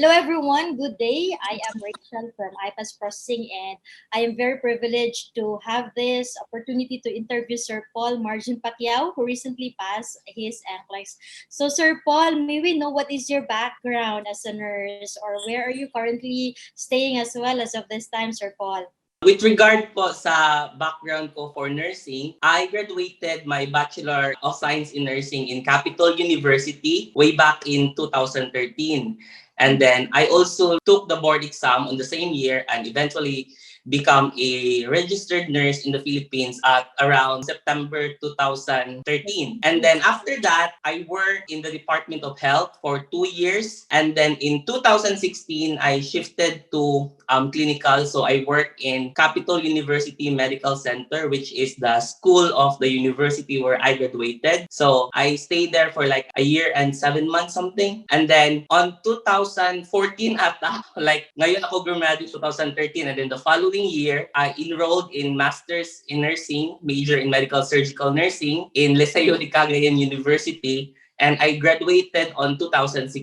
Hello everyone, good day. I am Rachel from IPASS Processing and I am very privileged to have this opportunity to interview Sir Paul Marjun Pacquiao who recently passed his NCLEX. So Sir Paul, may we know what is your background as a nurse or where are you currently staying as well as of this time, Sir Paul? With regard po sa background ko for nursing, I graduated my Bachelor of Science in Nursing in Capital University way back in 2013. And then I also took the board exam on the same year and eventually become a registered nurse in the Philippines at around September 2013. And then after that, I worked in the Department of Health for 2 years. And then in 2016, I shifted to clinical. So I work in Capital University Medical Center, which is the school of the university where I graduated. So I stayed there for like a year and 7 months something. And then on 2014 ata, like ngayon ako graduated 2013 and then the following year, I enrolled in Masters in Nursing, major in Medical Surgical Nursing in Liceo de Cagayan University. And I graduated on 2016.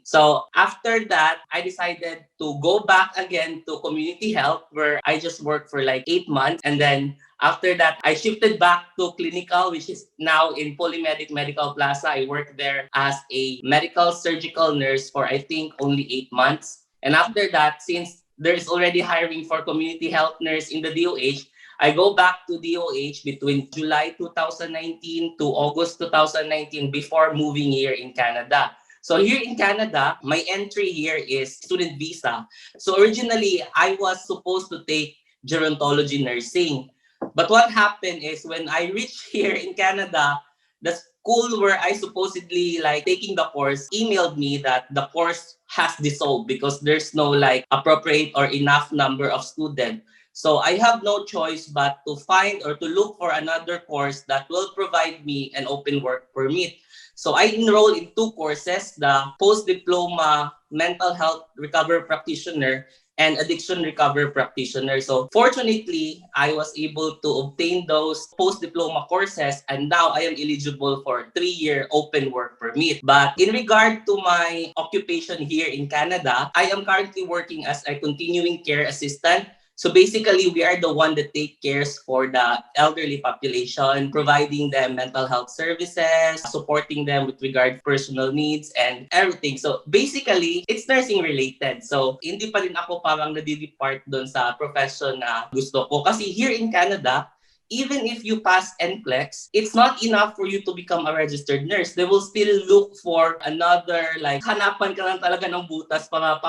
So after that, I decided to go back again to community health where I just worked for like 8 months. And then after that, I shifted back to clinical, which is now in Polymedic Medical Plaza. I worked there as a medical surgical nurse for I think only 8 months. And after that, since there is already hiring for community health nurse in the DOH, I go back to DOH between July 2019 to August 2019 before moving here in Canada. So here in Canada, my entry here is student visa. So originally, I was supposed to take gerontology nursing. But what happened is when I reached here in Canada, the school where I supposedly like taking the course emailed me that the course has dissolved because there's no like appropriate or enough number of students. So I have no choice but to find or to look for another course that will provide me an open work permit. So I enrolled in two courses, the post-diploma mental health recovery practitioner and addiction recovery practitioner. So fortunately, I was able to obtain those post-diploma courses and now I am eligible for a 3-year open work permit. But in regard to my occupation here in Canada, I am currently working as a continuing care assistant. So basically, we are the one that take cares for the elderly population, providing them mental health services, supporting them with regard to personal needs and everything. So basically, it's nursing related. So hindi pa rin ako parang nadidepart doon sa profession na gusto ko. Kasi here in Canada, even if you pass NCLEX, it's not enough for you to become a registered nurse. They will still look for another, like, hanapan ka lang talaga ng butas para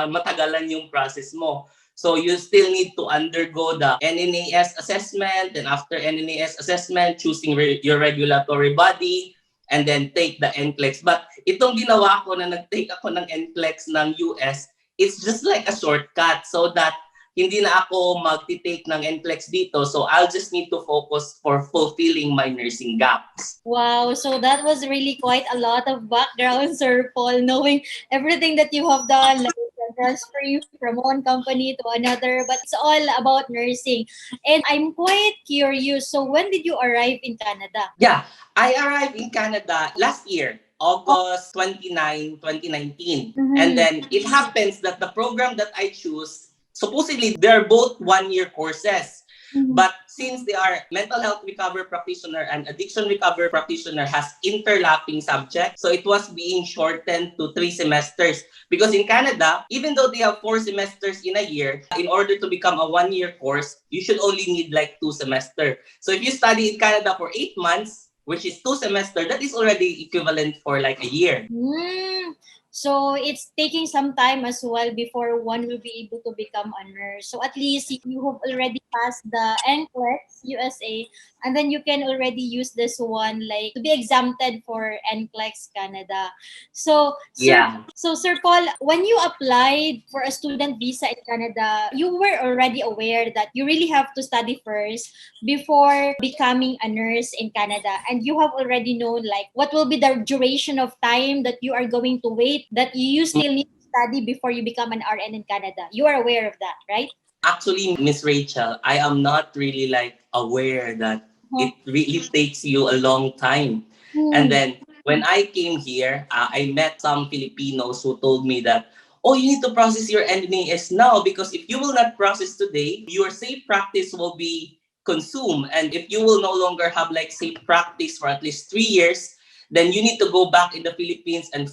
matagalan yung process mo. So you still need to undergo the NNAS assessment, and after NNAS assessment, choosing your regulatory body, and then take the NCLEX. But itong ginawa ko na nag-take ako ng NCLEX ng US, it's just like a shortcut so that hindi na ako mag-take ng NCLEX dito. So I'll just need to focus for fulfilling my nursing gaps. Wow, so that was really quite a lot of background, Sir Paul, knowing everything that you have done, like transferring from one company to another, but it's all about nursing. And I'm quite curious, so when did you arrive in Canada? Yeah, I arrived in Canada last year, August 29, 2019. And then it happens that the program that I choose, supposedly they're both 1-year courses. But since they are mental health recovery practitioner and addiction recovery practitioner has interlapping subjects, so it was being shortened to 3 semesters. Because in Canada, even though they have 4 semesters in a year, in order to become a 1-year course, you should only need like 2 semesters. So if you study in Canada for 8 months, which is 2 semesters, that is already equivalent for like a year. So it's taking some time as well before one will be able to become a nurse. So at least you have already passed the NCLEX-USA and then you can already use this one like to be exempted for NCLEX Canada. So Yeah. Sir Paul, when you applied for a student visa in Canada, you were already aware that you really have to study first before becoming a nurse in Canada, and you have already known like what will be the duration of time that you are going to wait, that you still need to study before you become an RN in Canada. You are aware of that, right? Actually, Miss Rachel, I am not really like aware that it really takes you a long time. And then when I came here, I met some Filipinos who told me that, oh, you need to process your NNAS now because if you will not process today, your safe practice will be consumed. And if you will no longer have like safe practice for at least 3 years, then you need to go back in the Philippines and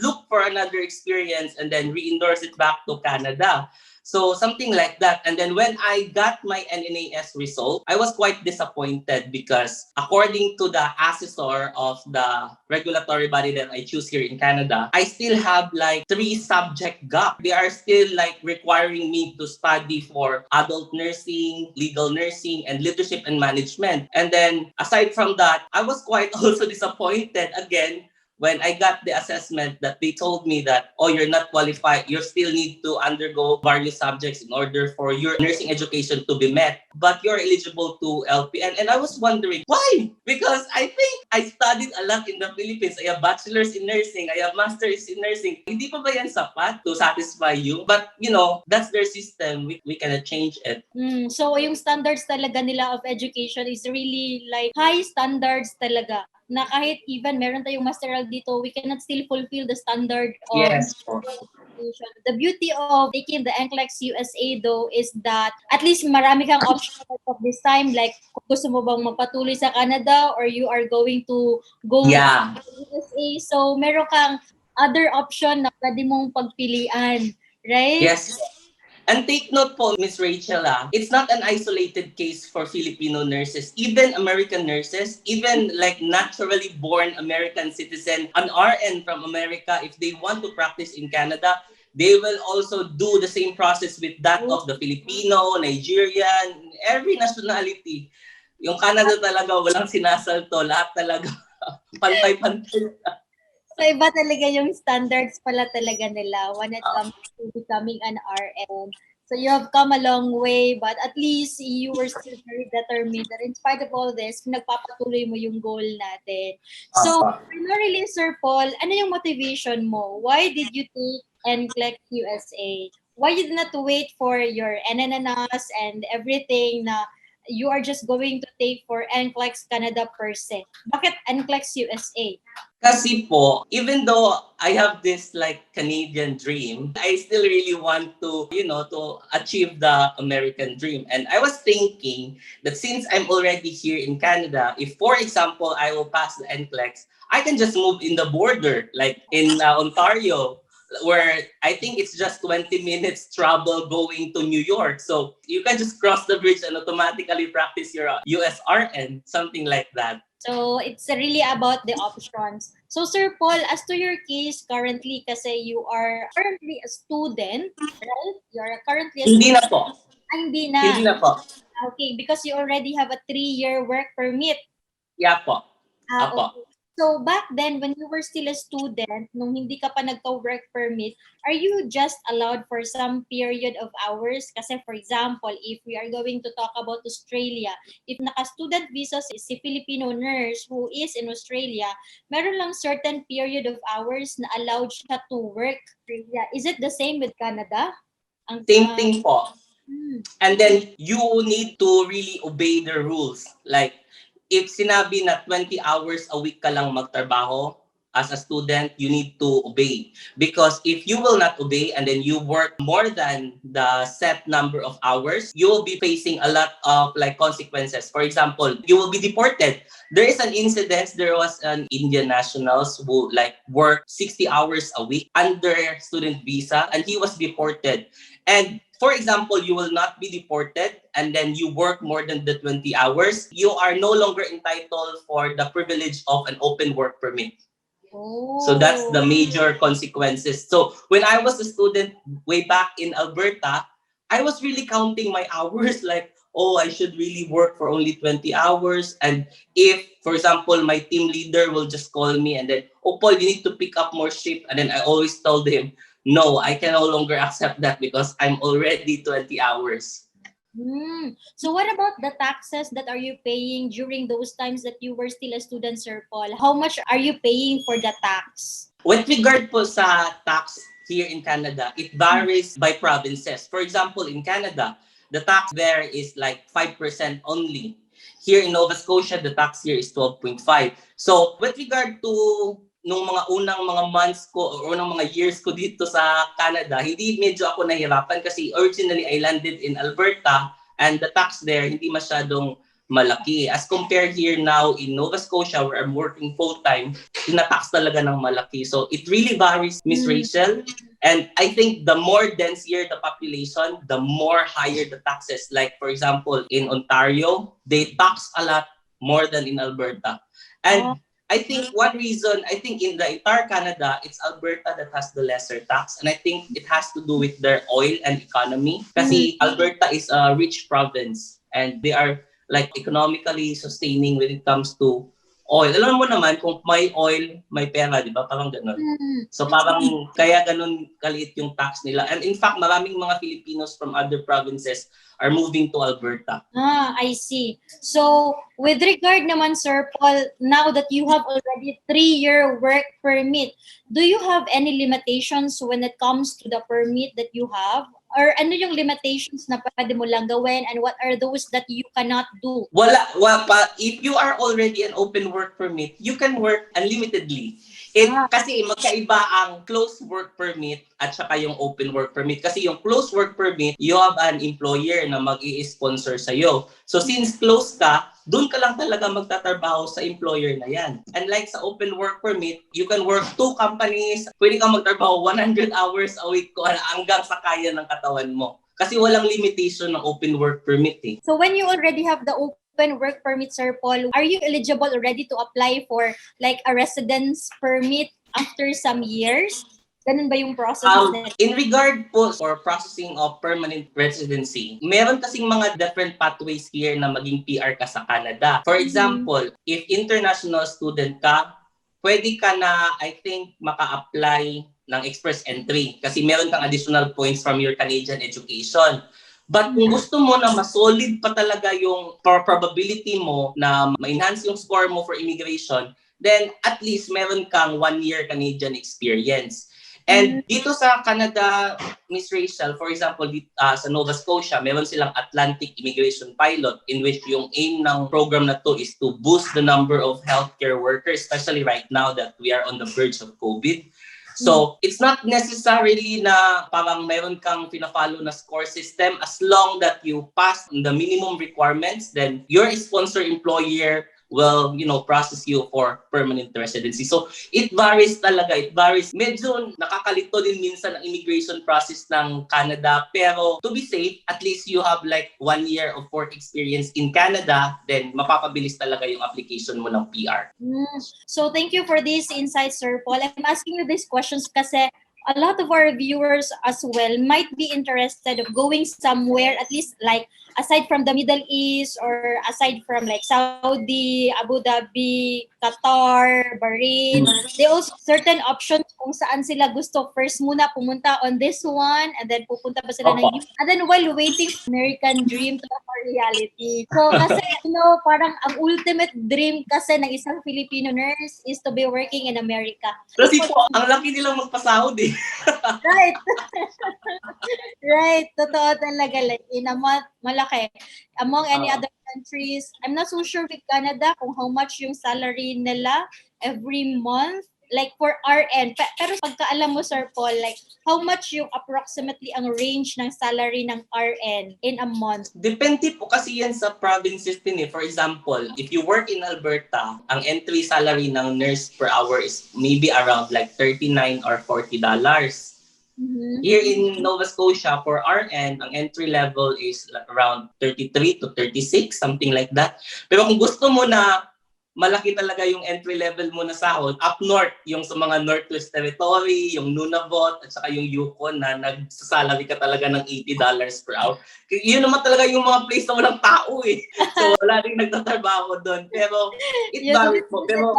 look for another experience and then re-endorse it back to Canada. So something like that. And then when I got my NNAS result, I was quite disappointed because according to the assessor of the regulatory body that I choose here in Canada, I still have like 3 subject gap. They are still like requiring me to study for adult nursing, legal nursing, and leadership and management. And then aside from that, I was quite also disappointed again when I got the assessment that they told me that, oh, you're not qualified, you still need to undergo various subjects in order for your nursing education to be met, but you're eligible to LPN. And I was wondering, why? Because I think I studied a lot in the Philippines. I have bachelor's in nursing, I have master's in nursing. Hindi pa ba yan sapat to satisfy you? But, that's their system. We cannot change it. So yung standards talaga nila of education is really like high standards talaga. Na kahit even meron tayong masteral dito, we cannot still fulfill the standard of Yes. education. The beauty of taking the NCLEX-USA though is that at least marami kang options of this time. Like kung gusto mo bang magpatuloy sa Canada or you are going to go Yeah. to USA. So meron kang other option na pwede mong pagpilian. Right? Yes. And take note po, Miss Rachel, it's not an isolated case for Filipino nurses. Even American nurses, even like naturally born American citizen, an RN from America, if they want to practice in Canada, they will also do the same process with that of the Filipino, Nigerian, every nationality. Yung Canada talaga, walang sinasalto. Lahat talaga pantay-pantay. So, iba talaga yung standards pala talaga nila when it comes to becoming an RN. So, you have come a long way, but at least you were still very determined that in spite of all this, nagpapatuloy mo yung goal natin. So, primarily, Sir Paul, ano yung motivation mo? Why did you take NCLEX-USA? Why you did not wait for your NNNAS and everything na you are just going to take for NCLEX Canada per se? Bakit NCLEX-USA? Kasi po, even though I have this like Canadian dream, I still really want to, to achieve the American dream. And I was thinking that since I'm already here in Canada, if for example, I will pass the NCLEX, I can just move in the border, like in Ontario, where I think it's just 20 minutes travel going to New York. So you can just cross the bridge and automatically practice your USRN, something like that. So, it's really about the options. So, Sir Paul, as to your case currently, kasi you are currently a student, right? You are currently a Hindi student. na po. Hindi na. Hindi na po. Okay, because you already have a 3-year work permit. Yeah po. Okay. So, back then, when you were still a student, nung hindi ka pa nagka-work permit, are you just allowed for some period of hours? Kasi, for example, if we are going to talk about Australia, if naka-student visa si Filipino nurse who is in Australia, meron lang certain period of hours na allowed siya to work. Yeah. Is it the same with Canada? Same thing po. And then, you need to really obey the rules. Like, if sinabi na 20 hours a week ka lang magtrabaho, as a student, you need to obey. Because if you will not obey and then you work more than the set number of hours, you will be facing a lot of like consequences. For example, you will be deported. There is an incident, there was an Indian nationals who like worked 60 hours a week under student visa and he was deported. And for example, you will not be deported and then you work more than the 20 hours, you are no longer entitled for the privilege of an open work permit. So that's the major consequences. So when I was a student way back in Alberta, I was really counting my hours like, oh, I should really work for only 20 hours. And if, for example, my team leader will just call me and then, oh, Paul, you need to pick up more shift. And then I always told him, no, I can no longer accept that because I'm already 20 hours. So what about the taxes that are you paying during those times that you were still a student, Sir Paul? How much are you paying for the tax? With regard po sa tax here in Canada, it varies by provinces. For example, in Canada, the tax there is like 5% only. Here in Nova Scotia, the tax here is 12.5. So with regard to nung mga unang mga months ko o unang mga years ko dito sa Canada, hindi medyo ako nahirapan kasi originally I landed in Alberta and the tax there hindi masyadong malaki. As compared here now in Nova Scotia where I'm working full-time, tinatax talaga ng malaki. So it really varies, Miss Rachel. And I think the more denser the population, the more higher the taxes. Like for example, in Ontario, they tax a lot more than in Alberta. And I think one reason, I think in the entire Canada, it's Alberta that has the lesser tax. And I think it has to do with their oil and economy. Kasi Alberta is a rich province and they are like economically sustaining when it comes to oil. Alam mo naman, kung may oil, may pera, di ba? Parang ganun. So parang kaya ganun kaliit yung tax nila. And in fact, maraming mga Filipinos from other provinces are moving to Alberta. I see. So, with regard naman, Sir Paul, now that you have already 3-year work permit, do you have any limitations when it comes to the permit that you have? Or ano yung limitations na pwede mo lang gawin and what are those that you cannot do? Wala pa. If you are already an open work permit, you can work unlimitedly. Kasi magkaiba ang closed work permit at saka yung open work permit. Kasi yung closed work permit, you have an employer na mag-i-sponsor sa'yo. So since closed ka, doon ka lang talaga magtatrabaho sa employer na yan. And like sa open work permit, you can work 2 companies, pwede kang magtrabaho 100 hours a week hanggang sa kaya ng katawan mo. Kasi walang limitation ng open work permit eh. So when you already have the open work permit, Sir Paul, are you eligible already to apply for like a residence permit after some years? Ganun ba yung process? In regard po for processing of permanent residency, meron kasing mga different pathways here na maging PR ka sa Canada. For example, if international student ka, pwede ka na, I think, maka-apply ng express entry kasi meron kang additional points from your Canadian education. But kung gusto mo na mas-solid pa talaga yung probability mo na ma-enhance yung score mo for immigration, then at least meron kang 1-year Canadian experience. And dito sa Canada, Miss Rachel, for example, sa Nova Scotia, meron silang Atlantic Immigration Pilot in which yung aim ng program na to is to boost the number of healthcare workers, especially right now that we are on the verge of COVID. So, it's not necessarily na parang meron kang pina-follow na score system. As long that you pass the minimum requirements, then your sponsor employer will, process you for permanent residency. So, it varies talaga. It varies. Medyo nakakalito din minsan ang immigration process ng Canada. Pero, to be safe, at least you have like 1 year of work experience in Canada, then mapapabilis talaga yung application mo ng PR. So, thank you for this insight, Sir Paul. I'm asking you these questions kasi a lot of our viewers as well might be interested of going somewhere, at least like aside from the Middle East or aside from like Saudi, Abu Dhabi, Qatar, Bahrain. They also certain options kung saan sila gusto first muna pumunta on this one and then pupunta pa sila ng US. And then while waiting for American dream to become reality. So kasi parang ang ultimate dream kasi ng isang Filipino nurse is to be working in America. Kasi po, ang laki nilang magpasahod eh. Right. Right. Totoo talaga. Like, in a month, malaki. Among any other countries, I'm not so sure with Canada kung how much yung salary nila every month. Like for RN. Pero pagkaalam mo, Sir Paul, like how much yung approximately ang range ng salary ng RN in a month? Depende po kasi yan sa provinces din eh. For example, if you work in Alberta, ang entry salary ng nurse per hour is maybe around like $39 or $40. Here in Nova Scotia, for RN, ang entry level is around 33 to 36, something like that. Pero kung gusto mo na malaki talaga yung entry level mo na sahod, up north, yung sa mga Northwest Territory, yung Nunavut, at saka yung Yukon na nagsasalary ka talaga ng $80 per hour. Yun naman talaga yung mga place na walang tao eh. So wala rin nagtatrabaho doon. Pero it varies po. Pero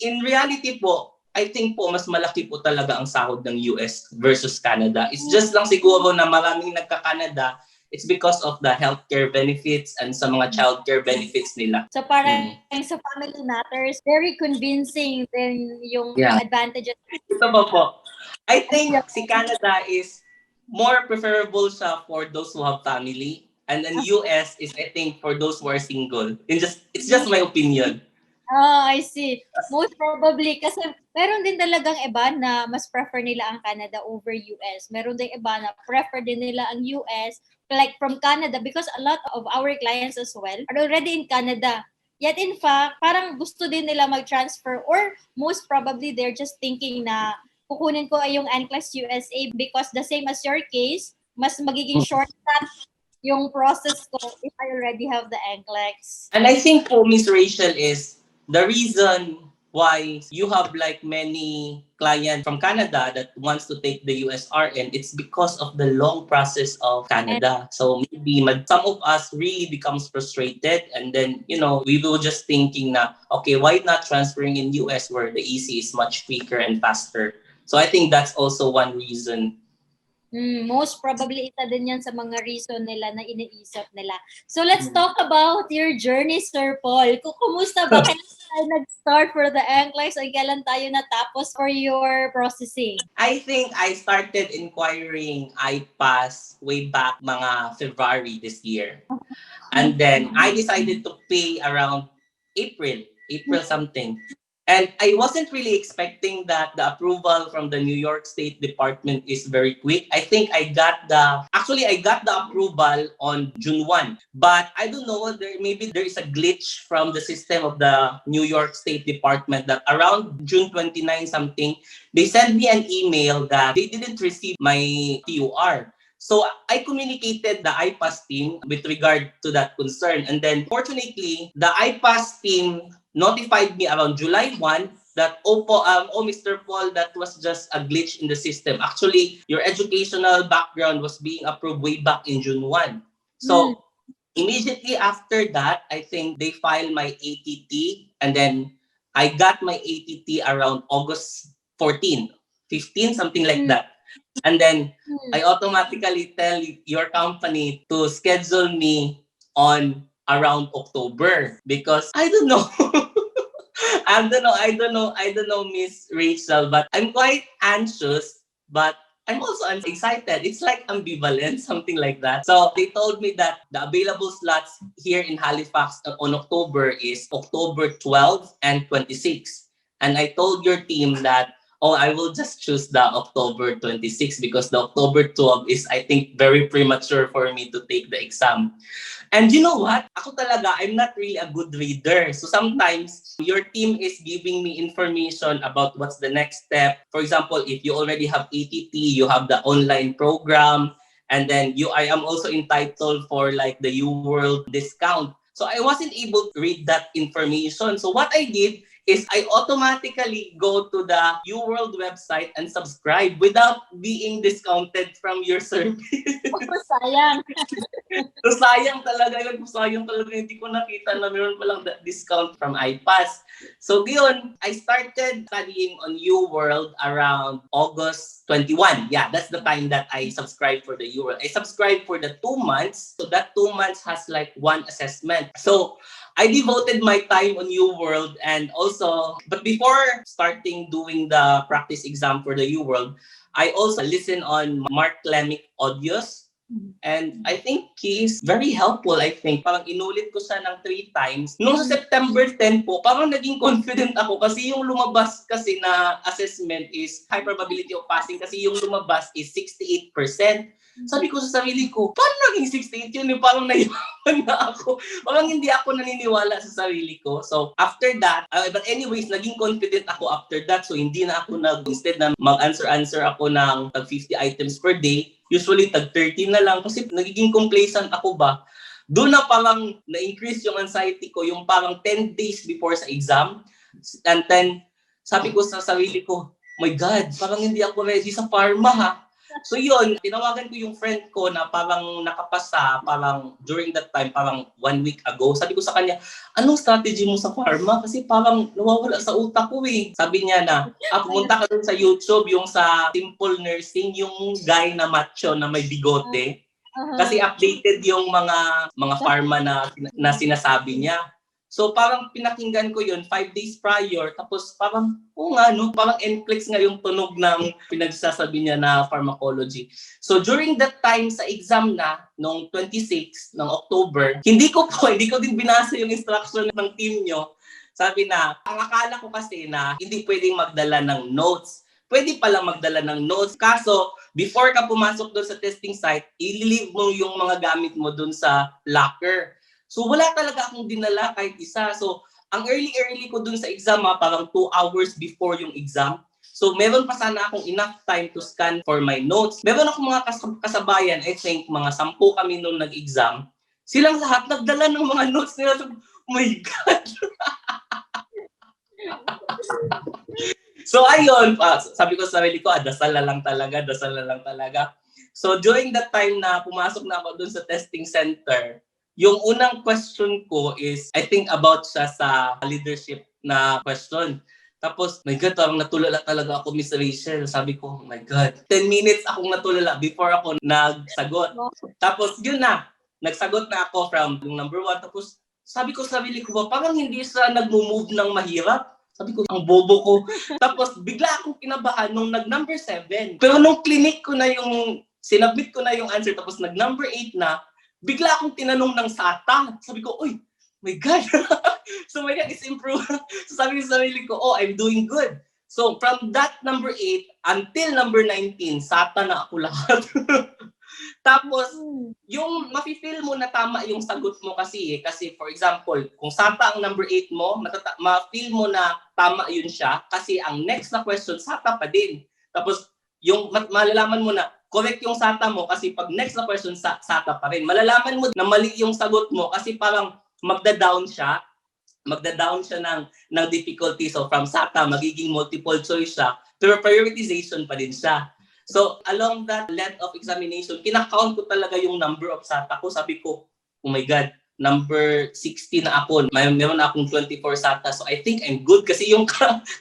in reality po, I think po mas malaki po talaga ang sahod ng US versus Canada. It's just lang siguro na maraming nagka-Canada, it's because of the healthcare benefits and sa mga childcare benefits nila. So parang sa family matters, very convincing din yung advantages. Ito ba po? I think si Canada is more preferable siya for those who have family. And then US is, I think, for those who are single. It's just my opinion. I see. Most probably kasi meron din talagang iba na mas prefer nila ang Canada over US. Meron din iba na prefer din nila ang US like from Canada because a lot of our clients as well are already in Canada. Yet in fact, parang gusto din nila mag-transfer or most probably they're just thinking na kukunin ko ay yung NCLEX-USA because the same as your case, mas magiging shortcut yung process ko if I already have the NCLEX. And I think po, Miss Rachel, is the reason why you have like many clients from Canada that wants to take the USRN, it's because of the long process of And Canada. So maybe some of us really becomes frustrated, and then, we will just thinking na, okay, why not transferring in US where the EC is much quicker and faster? So I think that's also one reason. Most probably isa din yan sa mga reason nila na iniisip nila. So let's talk about your journey, Sir Paul. Kumusta ba? Kailan tayo nag-start for the NCLEX? O kailan tayo natapos for your processing? I think I started inquiring IPASS way back mga February this year. And then I decided to pay around April something. And I wasn't really expecting that the approval from the New York State Department is very quick. I think I got the approval on June 1. But I don't know, maybe there is a glitch from the system of the New York State Department that around June 29 something, they sent me an email that they didn't receive my TUR. So I communicated the IPASS team with regard to that concern. And then fortunately, the IPASS team notified me around July 1 that, Mr. Paul, that was just a glitch in the system. Actually, your educational background was being approved way back in June 1. So immediately after that, I think they filed my ATT, and then I got my ATT around August 14, 15, something like that. And then I automatically tell your company to schedule me on around October because I don't know. I don't know, Miss Rachel, but I'm quite anxious, but I'm also excited. It's like ambivalent, something like that. So they told me that the available slots here in Halifax on October is October 12 and 26. And I told your team that, I will just choose the October 26 because the October 12 is, I think, very premature for me to take the exam. And you know what? Ako talaga, I'm not really a good reader. So sometimes your team is giving me information about what's the next step. For example, if you already have ATT, you have the online program, and then I am also entitled for like the UWorld discount. So I wasn't able to read that information. So what I did is I automatically go to the UWorld website and subscribe without being discounted from your service. Sayang. So sayang talaga hindi ko nakita na meron palang discount from IPASS. So yun, I started studying on UWorld around August 21. Yeah, that's the time that I subscribed for the UWorld. I subscribed for the 2 months. So that 2 months has like one assessment. So I devoted my time on UWorld, and also, but before starting doing the practice exam for the UWorld, I also listen on Mark Klemic audios. And I think he's very helpful, I think. Parang inulit ko siya ng 3 times. Noong sa September 10 po, parang naging confident ako kasi yung lumabas kasi na assessment is high probability of passing kasi yung lumabas is 68%. Sabi ko sa sarili ko, paano naging 68 yun? Parang naiyaman na ako. Parang hindi ako naniniwala sa sarili ko. So after that, but anyways, naging confident ako after that. So hindi na ako instead na mag-answer ako ng tag 50 items per day, usually tag 30 na lang kasi nagiging complacent ako ba. Doon na parang na-increase yung anxiety ko, yung parang 10 days before sa exam. And then, sabi ko sa sarili ko, my God, parang hindi ako ready sa pharma ha. So yun, tinawagan ko yung friend ko na parang nakapasa, parang during that time, parang 1 week ago. Sabi ko sa kanya, anong strategy mo sa pharma? Kasi parang nawawala sa utak ko eh. Sabi niya na, pumunta ka dun sa YouTube, yung sa Simple Nursing, yung guy na macho na may bigote. Kasi updated yung mga pharma na sinasabi niya. So parang pinakinggan ko yun 5 days prior, tapos parang, parang NCLEX nga yung tunog ng pinagsasabi niya na pharmacology. So during that time sa exam na, noong 26 ng October, hindi ko din binasa yung instruction ng team nyo. Sabi na, ang akala ko kasi na hindi pwedeng magdala ng notes. Pwede pala magdala ng notes. Kaso, before ka pumasok doon sa testing site, i-leave mo yung mga gamit mo doon sa locker. So, wala talaga akong dinala kahit isa. So, ang early ko doon sa exam, parang 2 hours before yung exam. So, meron pa sana akong enough time to scan for my notes. Meron akong mga kasabayan, I think, mga 10 kami nung nag-exam. Silang lahat nagdala ng mga notes nila. So, oh my God! So, ayun, sabi ko sa sarili ko, dasal na lang talaga. So, during that time na pumasok na ako dun sa testing center, yung unang question ko is, I think about siya sa leadership na question. Tapos, my God, parang natulala talaga ako, Miss Rachel. Sabi ko, oh my God, 10 minutes akong natulala before ako nagsagot. Tapos, yun na, nagsagot na ako from yung number 1. Tapos, sabi ko sa sarili ko ba, parang hindi siya nag-move ng mahirap. Sabi ko, ang bobo ko. Tapos, bigla akong kinabahan nung nag-number 7. Pero nung clinic ko na yung, sinubmit ko na yung answer, tapos nag-number 8 na, bigla akong tinanong ng SATA. Sabi ko, uy, my God. So my God, it's improved. So sabi ko sa sarili ko, oh, I'm doing good. So from that number 8 until number 19, SATA na ako lahat. Tapos, yung mafe-feel mo na tama yung sagot mo kasi for example, kung SATA ang number 8 mo, ma-feel mo na tama yun siya kasi ang next na question, SATA pa din. Tapos, yung malalaman mo na correct yung SATA mo kasi pag next na question, SATA pa rin. Malalaman mo na mali yung sagot mo kasi parang magda-down siya ng difficulty. So from SATA, magiging multiple choice siya, pero prioritization pa din siya. So along that length of examination, kinakount ko talaga yung number of SATA ko. Sabi ko, oh my God, number 60 na ako. Meron na akong 24 SATA. So I think I'm good kasi yung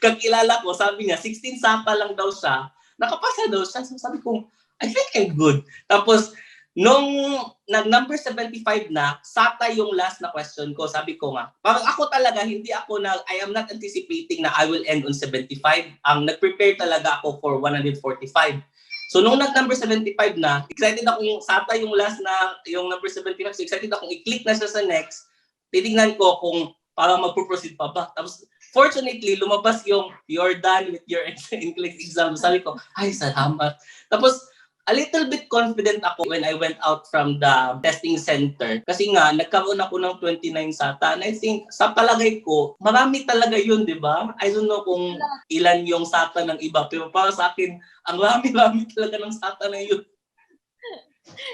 kakilala ko, sabi niya, 16 SATA lang daw siya. Nakapasa daw siya. So sabi ko, I think I'm good. Tapos, nung nag-number 75 na, SATA yung last na question ko. Sabi ko nga, parang ako talaga, I am not anticipating na I will end on 75. Ang nag-prepare talaga ako for 145. So, nung nag-number 75 na, excited ako yung SATA yung last na, yung number 75. So, excited akong i-click na siya sa next. Titignan ko kung parang mag-proceed pa ba. Tapos, fortunately, lumabas yung you're done with your NCLEX exam. Sabi ko, ay, salamat. Tapos, a little bit confident ako when I went out from the testing center. Kasi nga, nagkaroon ako ng 29 SATA. And I think, sa palagay ko, marami talaga yun, di ba? I don't know kung ilan yung SATA ng iba. Pero para sa akin, ang rami-rami talaga ng SATA na yun.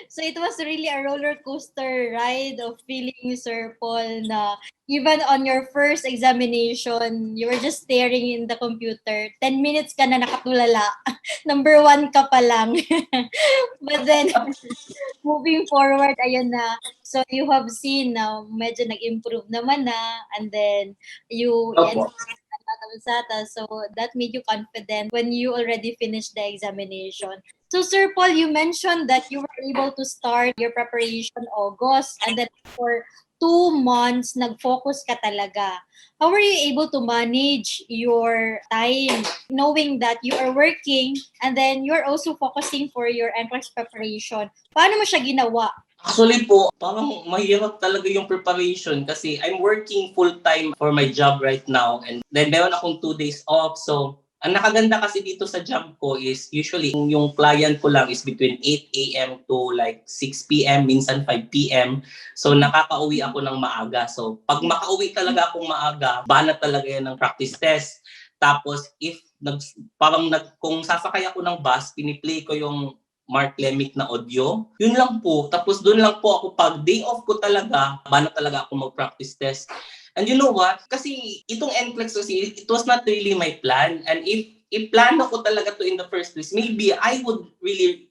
So it was really a roller coaster ride of feeling, Sir Paul, na even on your first examination, you were just staring in the computer. 10 minutes ka na nakatulala. Number 1 ka pa lang. But then, moving forward, ayun na. So you have seen na medyo nag-improve naman na. And then, you ended SATA. So that made you confident when you already finished the examination. So, Sir Paul, you mentioned that you were able to start your preparation August and then for 2 months, nag-focus ka talaga. How were you able to manage your time knowing that you are working and then you're also focusing for your NCLEX preparation? Paano mo siya ginawa? Actually po, parang mahirap talaga yung preparation kasi I'm working full-time for my job right now and then meron akong 2 days off. So, ang nakaganda kasi dito sa job ko is usually yung client ko lang is between 8 a.m. to like 6 p.m. minsan 5 p.m. So nakakauwi ako ng maaga. So pag makauwi talaga akong maaga, banat talaga yan ng practice test. Tapos kung sasakay ako ng bus, piniplay ko yung Mark Lemick na audio. Yun lang po. Tapos doon lang po ako pag day off ko talaga, banat talaga ako mag-practice test. And you know what? Kasi itong NCLEX kasi, it was not really my plan. And if plano ko talaga to in the first place, maybe I would really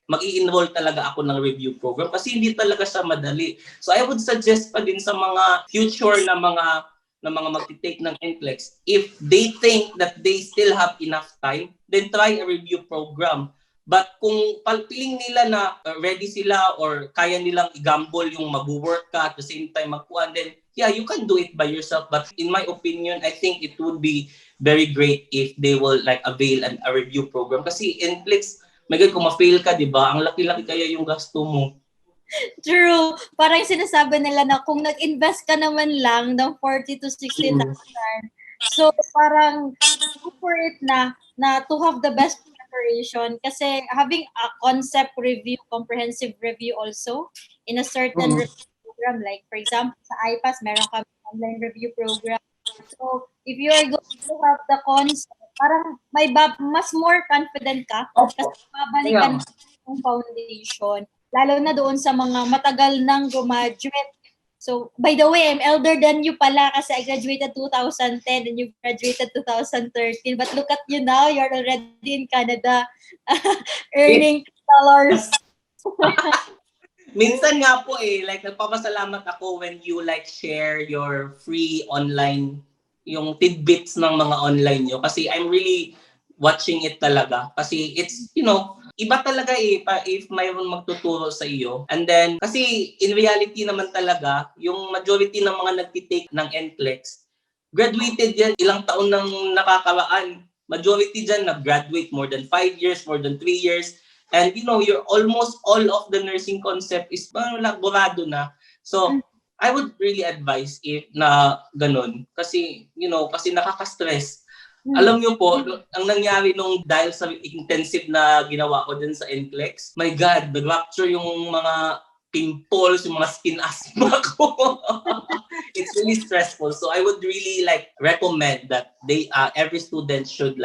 mag-i-enroll talaga ako ng review program kasi hindi talaga siya madali. So I would suggest pa din sa mga future na mga magti-take ng NCLEX, if they think that they still have enough time, then try a review program. But kung piling nila na ready sila or kaya nilang i-gamble yung mag-work ka at the same time magkuhan, then yeah, you can do it by yourself. But in my opinion, I think it would be very great if they will avail a review program. Kasi NCLEX, may kung ma-fail ka, di ba? Ang laki-laki kaya yung gasto mo. True. Parang sinasabi nila na kung nag-invest ka naman lang ng 40 to 60,000, so parang go for it na to have the best preparation, kasi having a concept review, comprehensive review also in a certain Mm. review program, like for example sa IPASS meron kami online review program. So if you are going to have the concept, parang mas more confident ka kasi Opo. babalikan Kaya, ng foundation, lalo na doon sa mga matagal nang graduate. So, by the way, I'm elder than you pala kasi I graduated 2010 and you graduated 2013. But look at you now, you're already in Canada earning dollars. minsan nga po like nagpapasalamat ako when you like share your free online, yung tidbits ng mga online nyo. Kasi I'm really watching it talaga. Kasi it's, iba talaga if mayroon magtuturo sa iyo. And then, kasi in reality naman talaga, yung majority ng mga nagtitake ng NCLEX, graduated yan, ilang taon nang nakakaraan. Majority dyan nag-graduate more than 5 years, more than 3 years. And you're almost all of the nursing concept is burado na. So, I would really advise if na ganun. Kasi, kasi nakaka-stress. Alam niyo po, ang nangyari nung dahil sa intensive na ginawa ko din sa NCLEX, my God, nag-rupture yung mga pimples, yung mga skin asthma ko. It's really stressful. So I would really recommend that every student should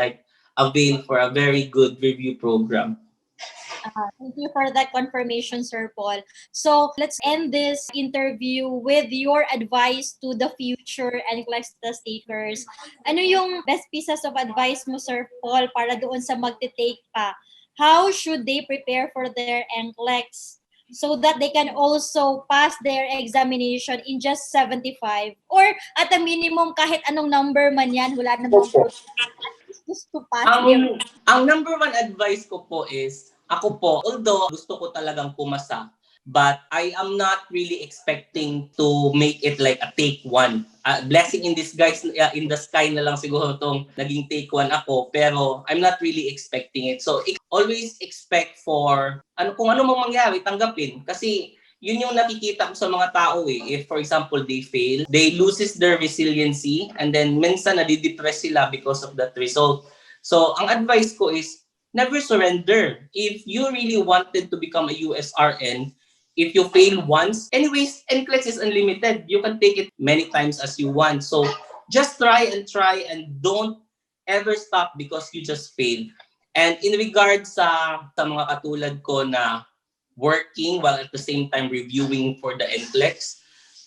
avail for a very good review program. Thank you for that confirmation, Sir Paul. So let's end this interview with your advice to the future NCLEX test takers. Ano yung best pieces of advice mo, Sir Paul, para doon sa magte-take pa? How should they prepare for their NCLEX so that they can also pass their examination in just 75? Or at a minimum, kahit anong number man yan, wala namang problem. Just to pass their... Ang number one advice ko po is, ako po, although gusto ko talagang pumasa, but I am not really expecting to make it like a take one. Blessing in disguise in the sky na lang siguro tong naging take one ako, pero I'm not really expecting it. So always expect for kung ano mang mangyari, tanggapin. Kasi yun yung nakikita ko sa mga tao If for example they fail, they loses their resiliency and then minsan nadidepress sila because of that result. So ang advice ko is never surrender. If you really wanted to become a USRN, if you fail once, anyways, NCLEX is unlimited. You can take it many times as you want. So just try and don't ever stop because you just failed. And in regards sa mga katulad ko na working while at the same time reviewing for the NCLEX,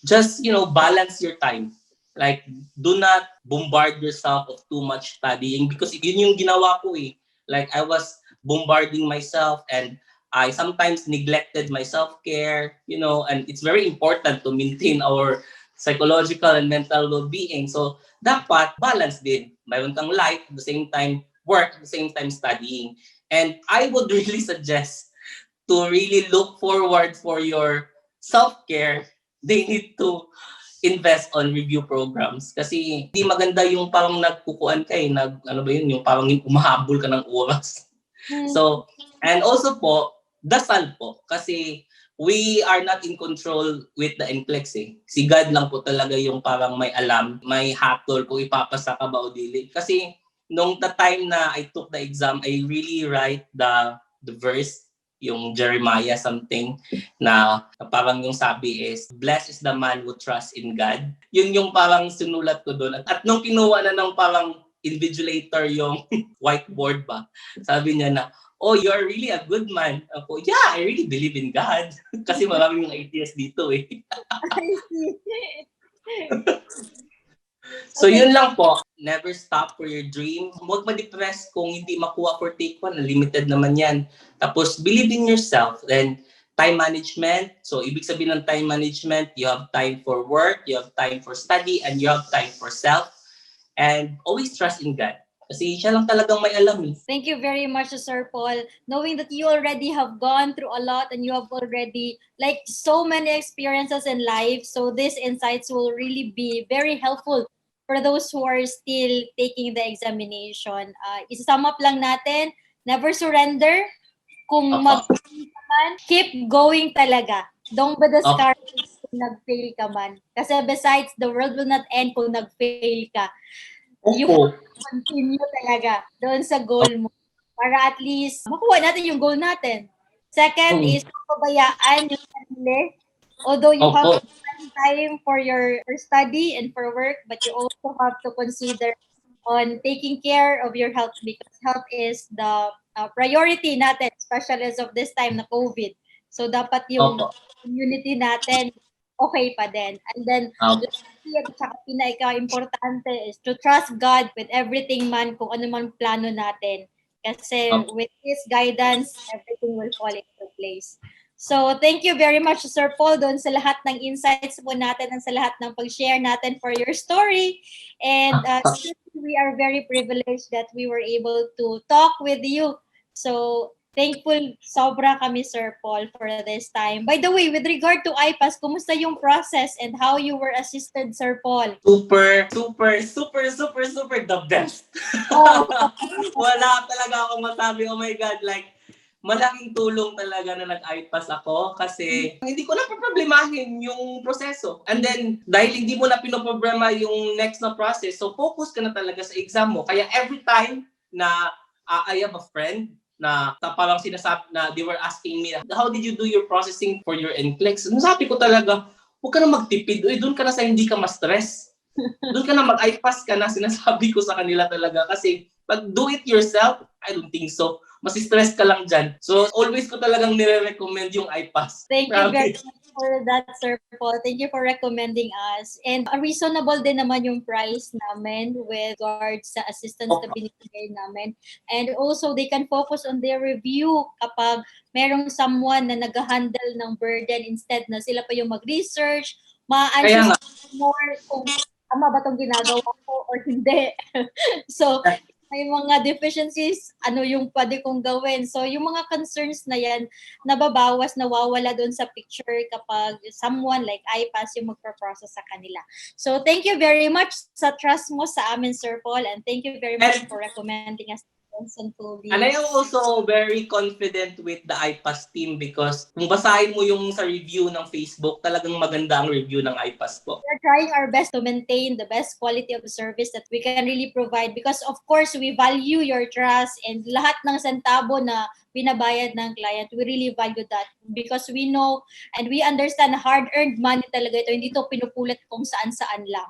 just, balance your time. Like, do not bombard yourself of too much studying because yun yung ginawa ko Like, I was bombarding myself and I sometimes neglected my self-care, and it's very important to maintain our psychological and mental well-being. So, dapat balance din. Mayroon kang life, at the same time work, at the same time studying. And I would really suggest to really look forward for your self-care, they need to invest on review programs. Kasi hindi maganda yung parang nagkukuan ka yung parang umahabol ka ng oras. So, and also po, dasal po. Kasi we are not in control with the NCLEX Si God lang po talaga yung parang may alam, may hatol kung ipapasa ka ba o dili. Kasi nung the time na I took the exam, I really write the verse, yung Jeremiah something na parang yung sabi is, blessed is the man who trusts in God. Yun yung parang sinulat ko doon. At nung kinuha na ng parang invigilator yung whiteboard ba, sabi niya na, oh, you're really a good man. Ako, yeah, I really believe in God. Kasi maraming yung atheist dito I see. So yun lang po. Never stop for your dream. Huwag ma-depress kung hindi makuha for take one. Limited naman yan. Tapos believe in yourself. Then time management. So ibig sabihin ng time management, you have time for work, you have time for study, and you have time for self. And always trust in God. Kasi siya lang talagang may alam Thank you very much, Sir Paul. Knowing that you already have gone through a lot and you have already so many experiences in life, so these insights will really be very helpful for those who are still taking the examination. Isa-sum up lang natin, never surrender. Kung keep going talaga. Don't be Okay. discouraged kung nag-fail ka man. Kasi besides, the world will not end kung nag-fail ka. You Opo. have to continue talaga doon sa goal mo para at least makuha natin yung goal natin. Second Mm. is pabayaan yung sarili. Although you have Opo. to spend time for your for study and for work, but you also have to consider on taking care of your health because health is the priority natin, especially as of this time na COVID. So dapat yung Opo. community natin okay pa din. And then Opo. at saka pinaka-importante is to trust God with everything man, kung ano man plano natin. Kasi Opo. with His guidance, everything will fall into place. So, thank you very much, Sir Paul, doon sa lahat ng insights po natin and sa lahat ng pag-share natin for your story. And seriously, we are very privileged that we were able to talk with you. So, thankful sobra kami, Sir Paul, for this time. By the way, with regard to IPASS, kumusta yung process and how you were assisted, Sir Paul? Super, super, super, super, super the best. Oh. Wala talaga akong masabi. Oh my God, like, malaking tulong talaga na nag-IPASS ako kasi hindi ko na problemahin yung proseso. And then, dahil hindi mo na pinoproblema yung next na process, so focus ka na talaga sa exam mo. Kaya every time na I have a friend na parang sinasabi na they were asking me, how did you do your processing for your NCLEX? Sabi ko talaga, huwag ka na magtipid. Uy, doon ka na sa hindi ka ma-stress. Doon ka na mag-IPASS ka na, sinasabi ko sa kanila talaga. Kasi pag do it yourself, I don't think so. Mas-stress ka lang dyan. So, always ko talagang nire-recommend yung IPASS. Thank you very much for that, Sir Paul. Thank you for recommending us. And reasonable din naman yung price namin with regards sa assistance na binibigay namin. And also, they can focus on their review kapag merong someone na nag-handle ng burden instead na sila pa yung mag-research, ma-answer more kung tama ba itong ginagawa ko or hindi. So, may mga deficiencies, ano yung pwede kong gawin. So, yung mga concerns na yan, nababawas, nawawala doon sa picture kapag someone like IPASS yung magpa-process sa kanila. So, thank you very much sa trust mo sa amin, Sir Paul, and thank you very much for recommending us. And I am also very confident with the IPASS team because kung basahin mo yung sa review ng Facebook, talagang maganda ang review ng IPASS po. We're trying our best to maintain the best quality of service that we can really provide because of course, we value your trust and lahat ng sentabo na binabayad ng client, we really value that because we know and we understand hard-earned money talaga ito, hindi ito pinupulit kung saan-saan lang.